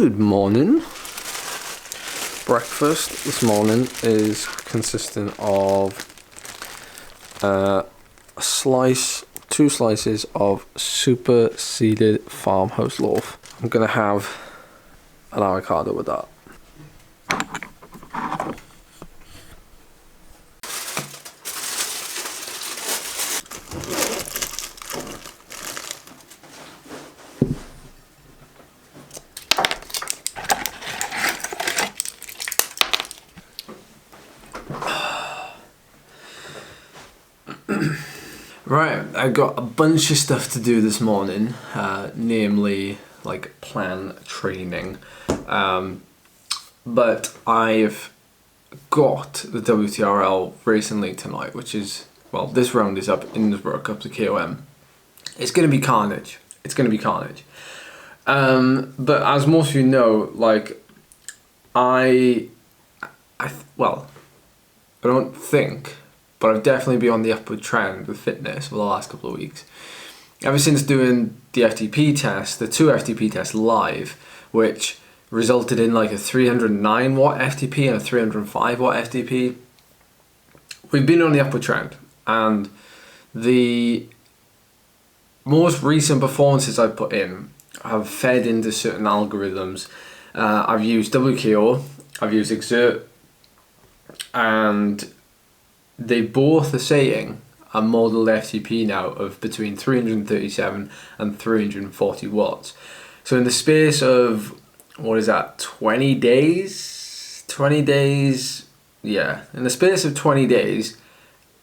Good morning. Breakfast this morning is consisting of two slices of super seeded farmhouse loaf. I'm gonna have an avocado with that. Right, I got a bunch of stuff to do this morning, namely like plan training, but I've got the WTRL racing league tonight, which is, well, this round is up in Innsbruck, up to KOM. It's going to be carnage. It's going to be carnage. But as most of you know, like, I don't think, but I've definitely been on the upward trend with fitness for the last couple of weeks. Ever since doing the FTP test, the 2 FTP tests live, which resulted in like a 309 watt FTP and a 305 watt FTP, we've been on the upward trend. And the most recent performances I've put in have fed into certain algorithms. I've used WKO, I've used Exert, and they both are saying a modeled FTP now of between 337 and 340 watts. So in the space of, what is that, 20 days? 20 days, yeah. In the space of 20 days,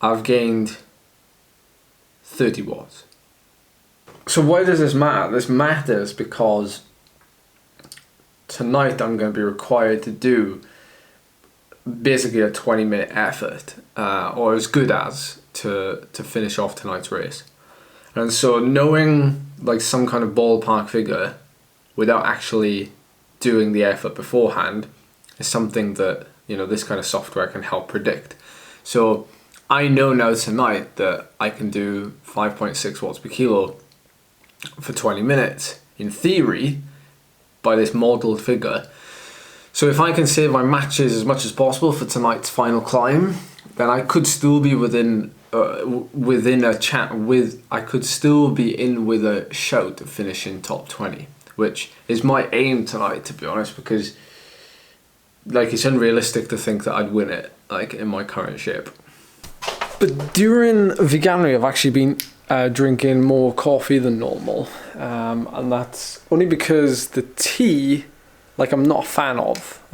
I've gained 30 watts. So why does this matter? This matters because tonight I'm going to be required to do basically a 20-minute effort, or as good as, to finish off tonight's race. And so knowing like some kind of ballpark figure without actually doing the effort beforehand is something that, you know, this kind of software can help predict. So I know now tonight that I can do 5.6 watts per kilo for 20 minutes in theory by this modeled figure. So if I can save my matches as much as possible for tonight's final climb, then I could still be within a chat with. I could still be in with a shout of finishing top 20, which is my aim tonight, to be honest, because like it's unrealistic to think that I'd win it like in my current shape. But during veganuary, I've actually been drinking more coffee than normal, and that's only because the tea, like, I'm not a fan of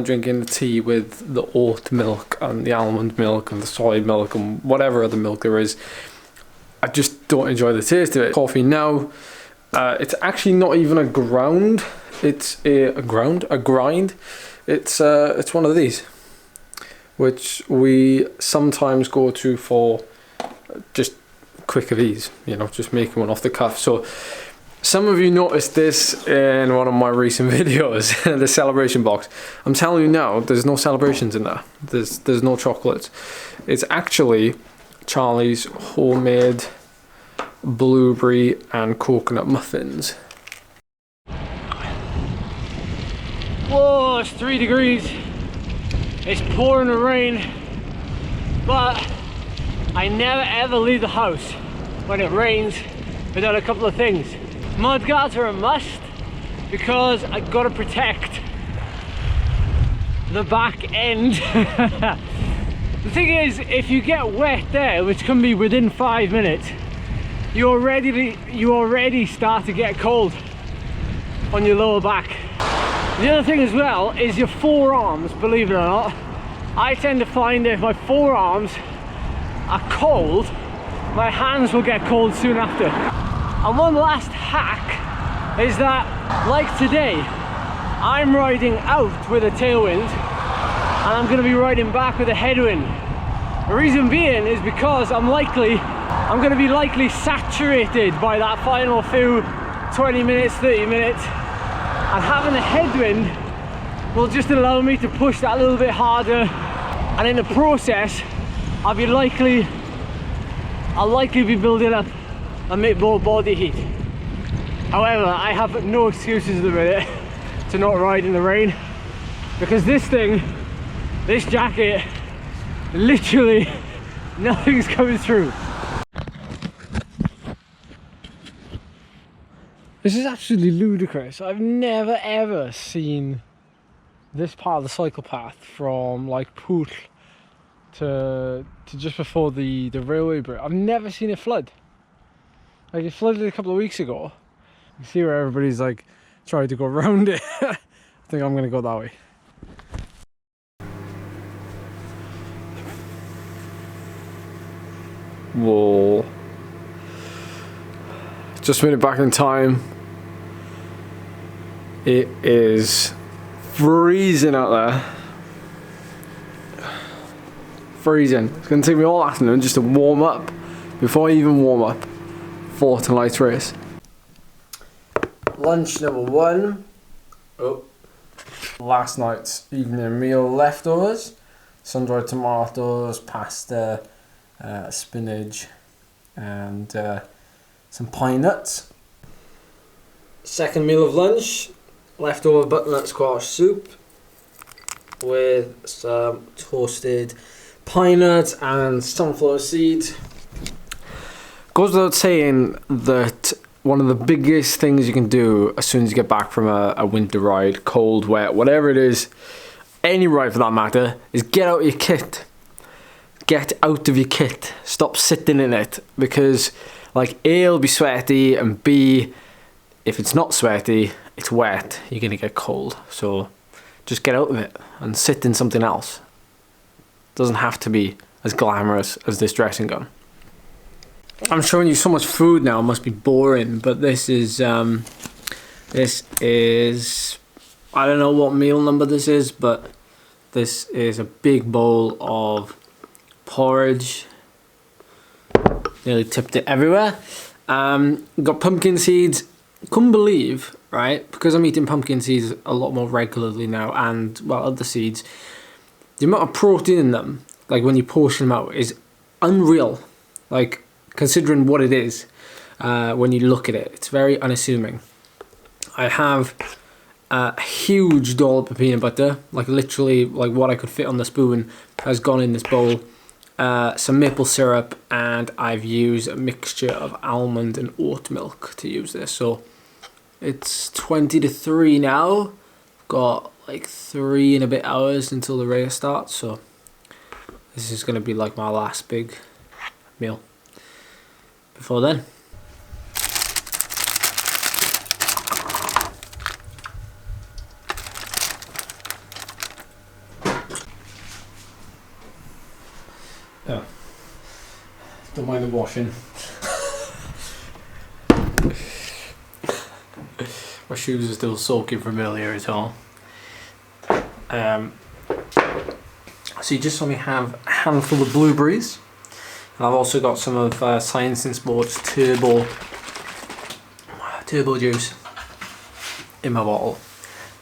drinking the tea with the oat milk and the almond milk and the soy milk and whatever other milk there is. I just don't enjoy the taste of it. Coffee now, it's actually not even a ground. It's a grind. It's one of these, which we sometimes go to for just quick of ease, you know, just making one off the cuff. So some of you noticed this in one of my recent videos, the celebration box. I'm telling you now, there's no celebrations in there. There's no chocolates. It's actually Charlie's homemade blueberry and coconut muffins. Whoa, it's 3 degrees. It's pouring the rain, but I never ever leave the house when it rains without a couple of things. Mud guards are a must because I've got to protect the back end. The thing is, if you get wet there, which can be within 5 minutes, you already start to get cold on your lower back. The other thing as well is your forearms, believe it or not. I tend to find that if my forearms are cold, my hands will get cold soon after. And one last hack is that, like today, I'm riding out with a tailwind and I'm going to be riding back with a headwind. The reason being is because I'm going to be likely saturated by that final few 20 minutes, 30 minutes, and having a headwind will just allow me to push that a little bit harder, and in the process I'll likely be building up a bit more body heat. However, I have no excuses at the minute, to not ride in the rain, because this thing, this jacket, literally nothing's coming through. This is absolutely ludicrous. I've never ever seen this part of the cycle path from like Pool to just before the railway bridge. I've never seen it flood. Like, it flooded a couple of weeks ago. You see where everybody's like trying to go around it. I think I'm gonna go that way. Whoa. Just made it back in time. It is freezing out there. Freezing. It's gonna take me all afternoon just to warm up before I even warm up for tonight's race. Lunch number one. Oh. Last night's evening meal leftovers. Sun-dried tomatoes, pasta, spinach, and some pine nuts. Second meal of lunch, leftover butternut squash soup with some toasted pine nuts and sunflower seeds. Goes without saying that one of the biggest things you can do as soon as you get back from a winter ride, cold, wet, whatever it is, any ride for that matter, is get out your kit. Get out of your kit. Stop sitting in it, because like A, it'll be sweaty, and B, if it's not sweaty, it's wet, you're gonna get cold. So just get out of it and sit in something else. Doesn't have to be as glamorous as this dressing gown. I'm showing you so much food now, it must be boring, but this is I don't know what meal number this is, but this is a big bowl of porridge. Nearly tipped it everywhere. Got pumpkin seeds. Couldn't believe, right, because I'm eating pumpkin seeds a lot more regularly now, and well, other seeds, the amount of protein in them, like when you portion them out, is unreal. Like, considering what it is, when you look at it, it's very unassuming. I have a huge dollop of peanut butter, like literally like what I could fit on the spoon has gone in this bowl. Some maple syrup, and I've used a mixture of almond and oat milk to use this. So it's 20 to 3 now. Got like 3 and a bit hours until the race starts, so this is going to be like my last big meal before then. Yeah. Don't mind the washing. My shoes are still soaking from earlier as well. So you just saw me have a handful of blueberries. And I've also got some of Science and Sports turbo juice in my bottle,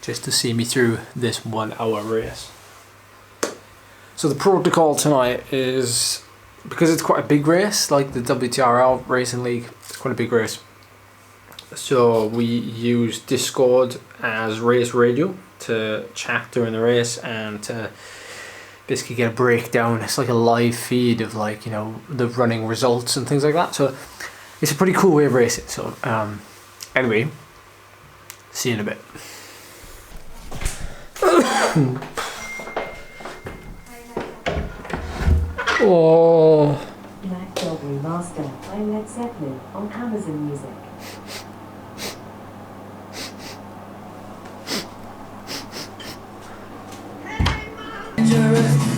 just to see me through this 1 hour race. So the protocol tonight is, because it's quite a big race, like the WTRL Racing League, it's quite a big race. So we use Discord as race radio to chat during the race and to basically get a breakdown. It's like a live feed of, like, you know, the running results and things like that. So it's a pretty cool way of racing. So anyway, see you in a bit. Oh. Black Dog Remaster by Led Zeppelin on Amazon Music. Dangerous.